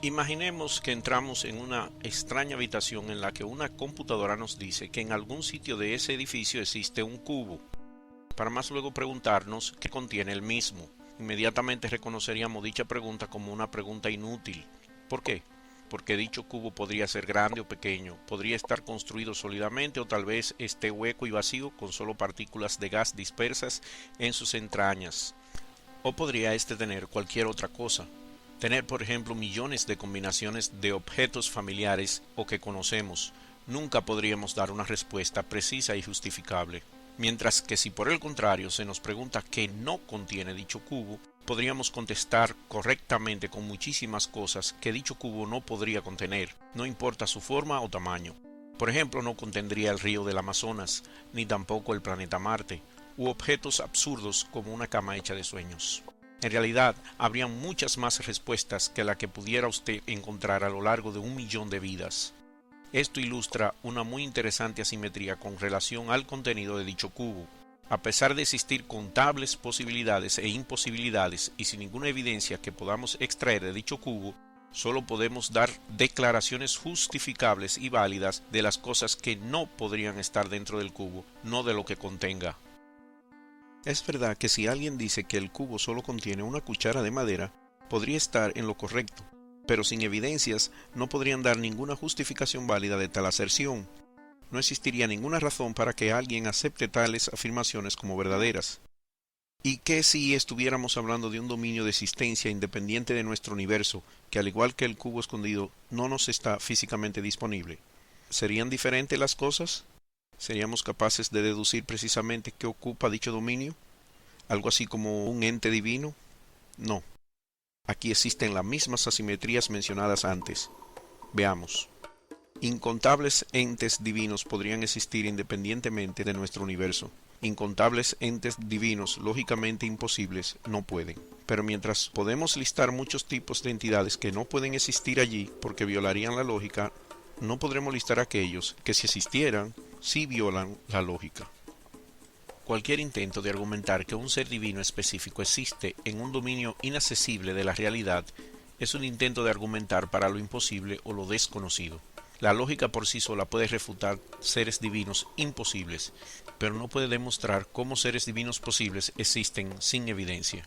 Imaginemos que entramos en una extraña habitación en la que una computadora nos dice que en algún sitio de ese edificio existe un cubo, para más luego preguntarnos qué contiene el mismo. Inmediatamente reconoceríamos dicha pregunta como una pregunta inútil. ¿Por qué? Porque dicho cubo podría ser grande o pequeño, podría estar construido sólidamente o tal vez esté hueco y vacío con solo partículas de gas dispersas en sus entrañas. O podría este tener cualquier otra cosa. Tener, por ejemplo, millones de combinaciones de objetos familiares o que conocemos. Nunca podríamos dar una respuesta precisa y justificable. Mientras que si por el contrario se nos pregunta qué no contiene dicho cubo, podríamos contestar correctamente con muchísimas cosas que dicho cubo no podría contener, no importa su forma o tamaño. Por ejemplo, no contendría el río del Amazonas, ni tampoco el planeta Marte, u objetos absurdos como una cama hecha de sueños. En realidad, habría muchas más respuestas que la que pudiera usted encontrar a lo largo de 1 millón de vidas. Esto ilustra una muy interesante asimetría con relación al contenido de dicho cubo. A pesar de existir contables posibilidades e imposibilidades y sin ninguna evidencia que podamos extraer de dicho cubo, solo podemos dar declaraciones justificables y válidas de las cosas que no podrían estar dentro del cubo, no de lo que contenga. Es verdad que si alguien dice que el cubo solo contiene una cuchara de madera, podría estar en lo correcto, pero sin evidencias no podrían dar ninguna justificación válida de tal aserción. No existiría ninguna razón para que alguien acepte tales afirmaciones como verdaderas. ¿Y qué si estuviéramos hablando de un dominio de existencia independiente de nuestro universo, que al igual que el cubo escondido, no nos está físicamente disponible? ¿Serían diferentes las cosas? ¿Seríamos capaces de deducir precisamente qué ocupa dicho dominio? ¿Algo así como un ente divino? No. Aquí existen las mismas asimetrías mencionadas antes. Veamos. Incontables entes divinos podrían existir independientemente de nuestro universo. Incontables entes divinos lógicamente imposibles no pueden. Pero mientras podemos listar muchos tipos de entidades que no pueden existir allí porque violarían la lógica, no podremos listar aquellos que si existieran, sí violan la lógica. Cualquier intento de argumentar que un ser divino específico existe en un dominio inaccesible de la realidad es un intento de argumentar para lo imposible o lo desconocido. La lógica por sí sola puede refutar seres divinos imposibles, pero no puede demostrar cómo seres divinos posibles existen sin evidencia.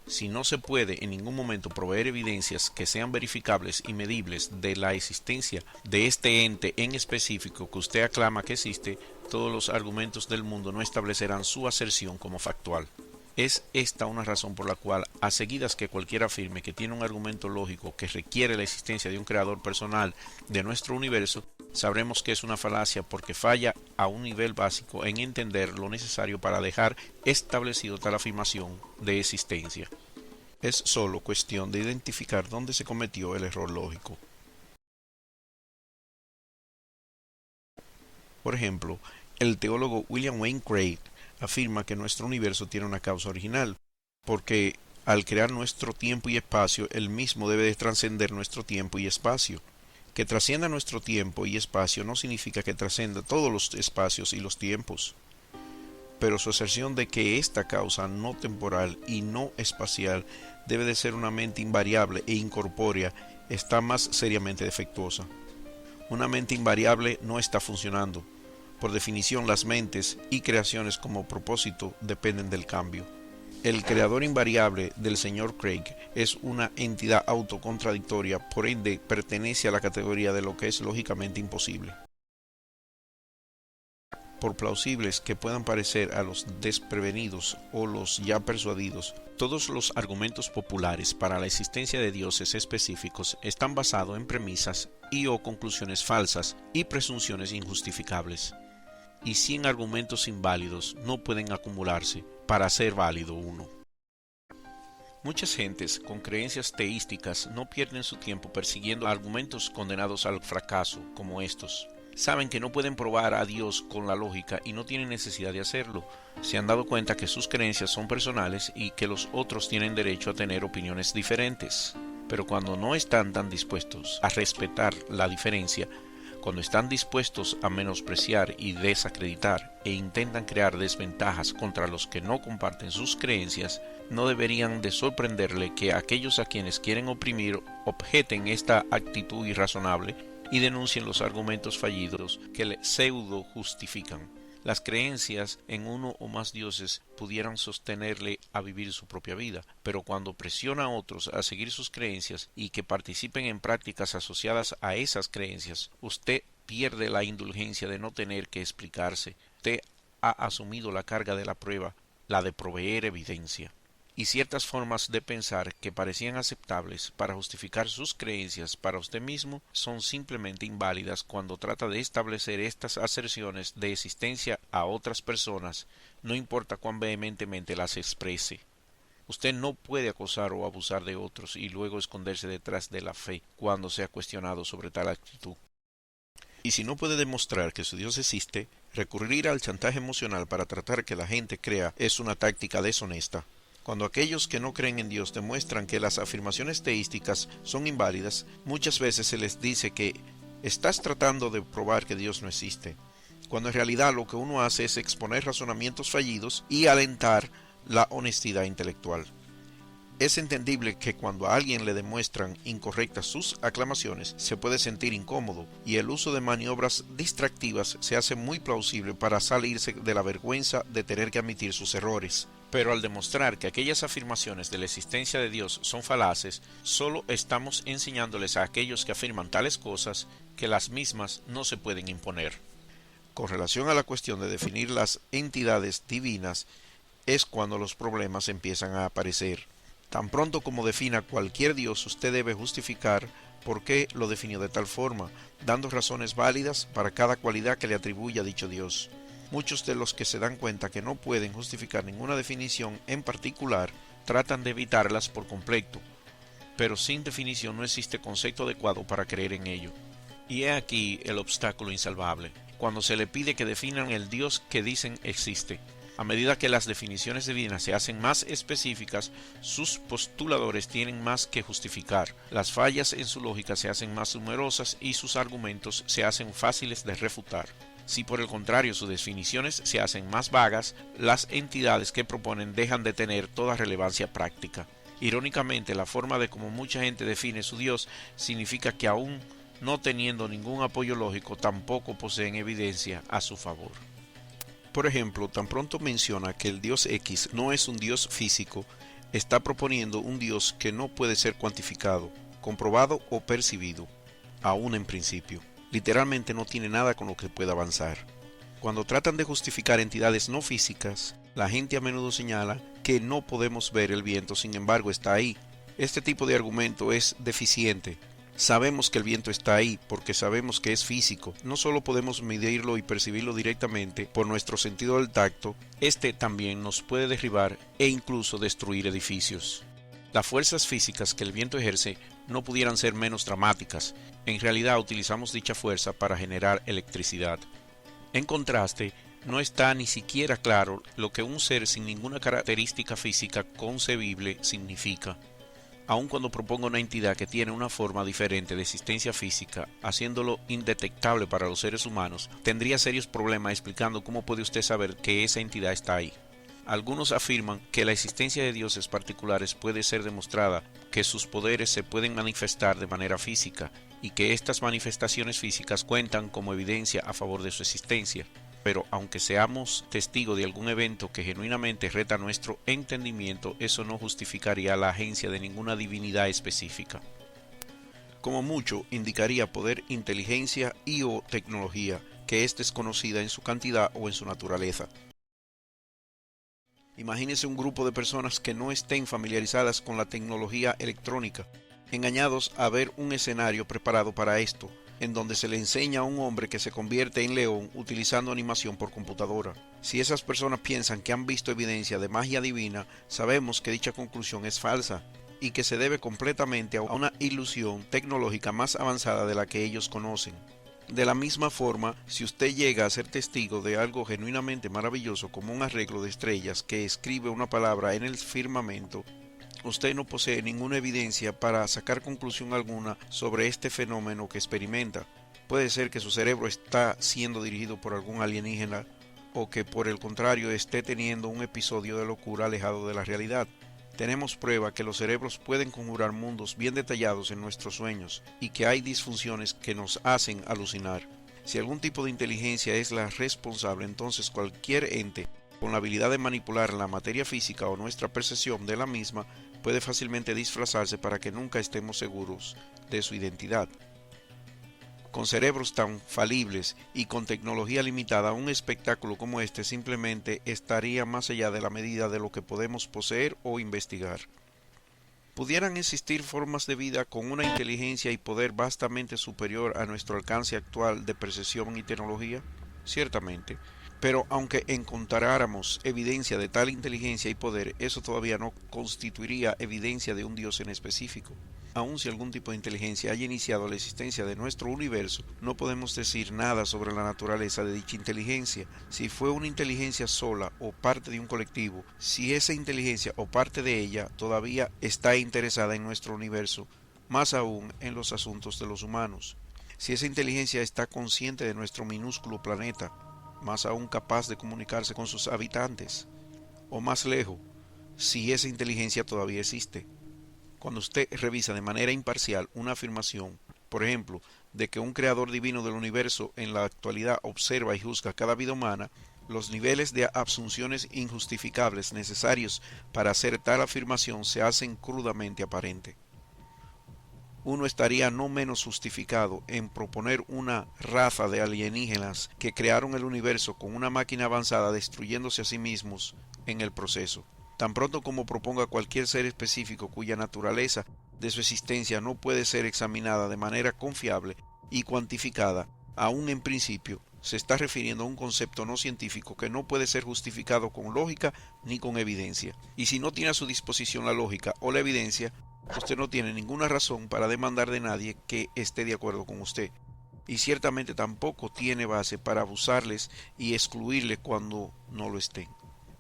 Si no se puede en ningún momento proveer evidencias que sean verificables y medibles de la existencia de este ente en específico que usted aclama que existe, todos los argumentos del mundo no establecerán su aserción como factual. Es esta una razón por la cual, a seguidas que cualquiera afirme que tiene un argumento lógico que requiere la existencia de un creador personal de nuestro universo, sabremos que es una falacia porque falla a un nivel básico en entender lo necesario para dejar establecido tal afirmación de existencia. Es solo cuestión de identificar dónde se cometió el error lógico. Por ejemplo, el teólogo William Wayne Craig afirma que nuestro universo tiene una causa original, porque al crear nuestro tiempo y espacio, él mismo debe de trascender nuestro tiempo y espacio. Que trascienda nuestro tiempo y espacio no significa que trascienda todos los espacios y los tiempos, pero su aserción de que esta causa no temporal y no espacial debe de ser una mente invariable e incorpórea está más seriamente defectuosa. Una mente invariable no está funcionando. Por definición, las mentes y creaciones como propósito dependen del cambio. El creador invariable del Sr. Craig es una entidad autocontradictoria, por ende pertenece a la categoría de lo que es lógicamente imposible. Por plausibles que puedan parecer a los desprevenidos o los ya persuadidos, todos los argumentos populares para la existencia de dioses específicos están basados en premisas y o conclusiones falsas y presunciones injustificables. Y 100 argumentos inválidos no pueden acumularse para ser válido uno. Muchas gentes con creencias teísticas no pierden su tiempo persiguiendo argumentos condenados al fracaso como estos. Saben que no pueden probar a Dios con la lógica y no tienen necesidad de hacerlo. Se han dado cuenta que sus creencias son personales y que los otros tienen derecho a tener opiniones diferentes. Pero cuando no están tan dispuestos a respetar la diferencia, Cuando están dispuestos a menospreciar y desacreditar e intentan crear desventajas contra los que no comparten sus creencias, no deberían de sorprenderle que aquellos a quienes quieren oprimir objeten esta actitud irrazonable y denuncien los argumentos fallidos que le pseudo justifican. Las creencias en uno o más dioses pudieran sostenerle a vivir su propia vida, pero cuando presiona a otros a seguir sus creencias y que participen en prácticas asociadas a esas creencias, usted pierde la indulgencia de no tener que explicarse. Usted ha asumido la carga de la prueba, la de proveer evidencia. Y ciertas formas de pensar que parecían aceptables para justificar sus creencias para usted mismo son simplemente inválidas cuando trata de establecer estas aserciones de existencia a otras personas, no importa cuán vehementemente las exprese. Usted no puede acosar o abusar de otros y luego esconderse detrás de la fe cuando sea cuestionado sobre tal actitud. Y si no puede demostrar que su Dios existe, recurrir al chantaje emocional para tratar que la gente crea es una táctica deshonesta. Cuando aquellos que no creen en Dios demuestran que las afirmaciones teísticas son inválidas, muchas veces se les dice que estás tratando de probar que Dios no existe, cuando en realidad lo que uno hace es exponer razonamientos fallidos y alentar la honestidad intelectual. Es entendible que cuando a alguien le demuestran incorrectas sus aclamaciones, se puede sentir incómodo, y el uso de maniobras distractivas se hace muy plausible para salirse de la vergüenza de tener que admitir sus errores. Pero al demostrar que aquellas afirmaciones de la existencia de Dios son falaces, solo estamos enseñándoles a aquellos que afirman tales cosas que las mismas no se pueden imponer. Con relación a la cuestión de definir las entidades divinas, es cuando los problemas empiezan a aparecer. Tan pronto como defina cualquier Dios, usted debe justificar por qué lo definió de tal forma, dando razones válidas para cada cualidad que le atribuya a dicho Dios. Muchos de los que se dan cuenta que no pueden justificar ninguna definición en particular, tratan de evitarlas por completo, pero sin definición no existe concepto adecuado para creer en ello. Y he aquí el obstáculo insalvable, cuando se le pide que definan el Dios que dicen existe. A medida que las definiciones divinas se hacen más específicas, sus postuladores tienen más que justificar. Las fallas en su lógica se hacen más numerosas y sus argumentos se hacen fáciles de refutar. Si por el contrario sus definiciones se hacen más vagas, las entidades que proponen dejan de tener toda relevancia práctica. Irónicamente, la forma de cómo mucha gente define su Dios significa que aún no teniendo ningún apoyo lógico, tampoco poseen evidencia a su favor. Por ejemplo, tan pronto menciona que el Dios X no es un Dios físico, está proponiendo un Dios que no puede ser cuantificado, comprobado o percibido, aún en principio. Literalmente no tiene nada con lo que pueda avanzar. Cuando tratan de justificar entidades no físicas, la gente a menudo señala que no podemos ver el viento, sin embargo está ahí. Este tipo de argumento es deficiente. Sabemos que el viento está ahí porque sabemos que es físico. No solo podemos medirlo y percibirlo directamente por nuestro sentido del tacto, este también nos puede derribar e incluso destruir edificios. Las fuerzas físicas que el viento ejerce no pudieran ser menos dramáticas. En realidad utilizamos dicha fuerza para generar electricidad. En contraste, no está ni siquiera claro lo que un ser sin ninguna característica física concebible significa. Aun cuando proponga una entidad que tiene una forma diferente de existencia física, haciéndolo indetectable para los seres humanos, tendría serios problemas explicando cómo puede usted saber que esa entidad está ahí. Algunos afirman que la existencia de dioses particulares puede ser demostrada, que sus poderes se pueden manifestar de manera física y que estas manifestaciones físicas cuentan como evidencia a favor de su existencia. Pero aunque seamos testigos de algún evento que genuinamente reta nuestro entendimiento, eso no justificaría la agencia de ninguna divinidad específica. Como mucho, indicaría poder, inteligencia y o tecnología que es desconocida en su cantidad o en su naturaleza. Imagínese un grupo de personas que no estén familiarizadas con la tecnología electrónica, engañados a ver un escenario preparado para esto, en donde se le enseña a un hombre que se convierte en león utilizando animación por computadora. Si esas personas piensan que han visto evidencia de magia divina, sabemos que dicha conclusión es falsa y que se debe completamente a una ilusión tecnológica más avanzada de la que ellos conocen. De la misma forma, si usted llega a ser testigo de algo genuinamente maravilloso como un arreglo de estrellas que escribe una palabra en el firmamento, usted no posee ninguna evidencia para sacar conclusión alguna sobre este fenómeno que experimenta. Puede ser que su cerebro está siendo dirigido por algún alienígena o que por el contrario esté teniendo un episodio de locura alejado de la realidad. Tenemos prueba que los cerebros pueden conjurar mundos bien detallados en nuestros sueños y que hay disfunciones que nos hacen alucinar. Si algún tipo de inteligencia es la responsable, entonces cualquier ente con la habilidad de manipular la materia física o nuestra percepción de la misma puede fácilmente disfrazarse para que nunca estemos seguros de su identidad. Con cerebros tan falibles y con tecnología limitada, un espectáculo como este simplemente estaría más allá de la medida de lo que podemos poseer o investigar. ¿Pudieran existir formas de vida con una inteligencia y poder vastamente superior a nuestro alcance actual de percepción y tecnología? Ciertamente. Pero aunque encontráramos evidencia de tal inteligencia y poder, eso todavía no constituiría evidencia de un Dios en específico. Aun si algún tipo de inteligencia haya iniciado la existencia de nuestro universo, no podemos decir nada sobre la naturaleza de dicha inteligencia, si fue una inteligencia sola o parte de un colectivo, si esa inteligencia o parte de ella todavía está interesada en nuestro universo, más aún en los asuntos de los humanos, si esa inteligencia está consciente de nuestro minúsculo planeta, más aún capaz de comunicarse con sus habitantes, o más lejos, si esa inteligencia todavía existe. Cuando usted revisa de manera imparcial una afirmación, por ejemplo, de que un creador divino del universo en la actualidad observa y juzga cada vida humana, los niveles de asunciones injustificables necesarios para hacer tal afirmación se hacen crudamente aparentes. Uno estaría no menos justificado en proponer una raza de alienígenas que crearon el universo con una máquina avanzada destruyéndose a sí mismos en el proceso. Tan pronto como proponga cualquier ser específico cuya naturaleza de su existencia no puede ser examinada de manera confiable y cuantificada, aún en principio, se está refiriendo a un concepto no científico que no puede ser justificado con lógica ni con evidencia. Y si no tiene a su disposición la lógica o la evidencia, usted no tiene ninguna razón para demandar de nadie que esté de acuerdo con usted. Y ciertamente tampoco tiene base para abusarles y excluirles cuando no lo estén.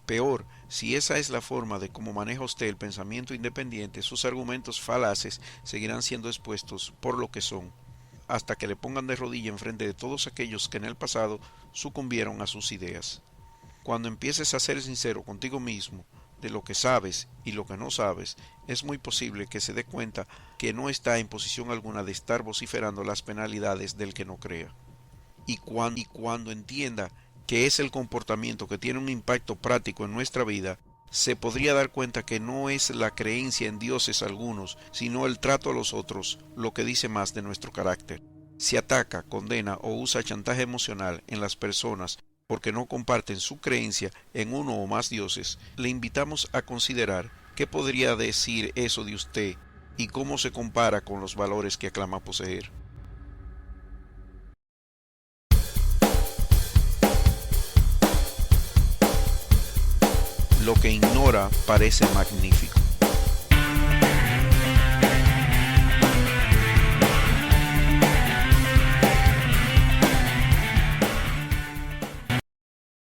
Peor, si esa es la forma de cómo maneja usted el pensamiento independiente, sus argumentos falaces seguirán siendo expuestos por lo que son, hasta que le pongan de rodilla enfrente de todos aquellos que en el pasado sucumbieron a sus ideas. Cuando empieces a ser sincero contigo mismo de lo que sabes y lo que no sabes, es muy posible que se dé cuenta que no está en posición alguna de estar vociferando las penalidades del que no crea. Y cuando entienda que es el comportamiento que tiene un impacto práctico en nuestra vida, se podría dar cuenta que no es la creencia en dioses algunos, sino el trato a los otros, lo que dice más de nuestro carácter. Si ataca, condena o usa chantaje emocional en las personas porque no comparten su creencia en uno o más dioses, le invitamos a considerar qué podría decir eso de usted y cómo se compara con los valores que aclama poseer. Lo que ignora parece magnífico.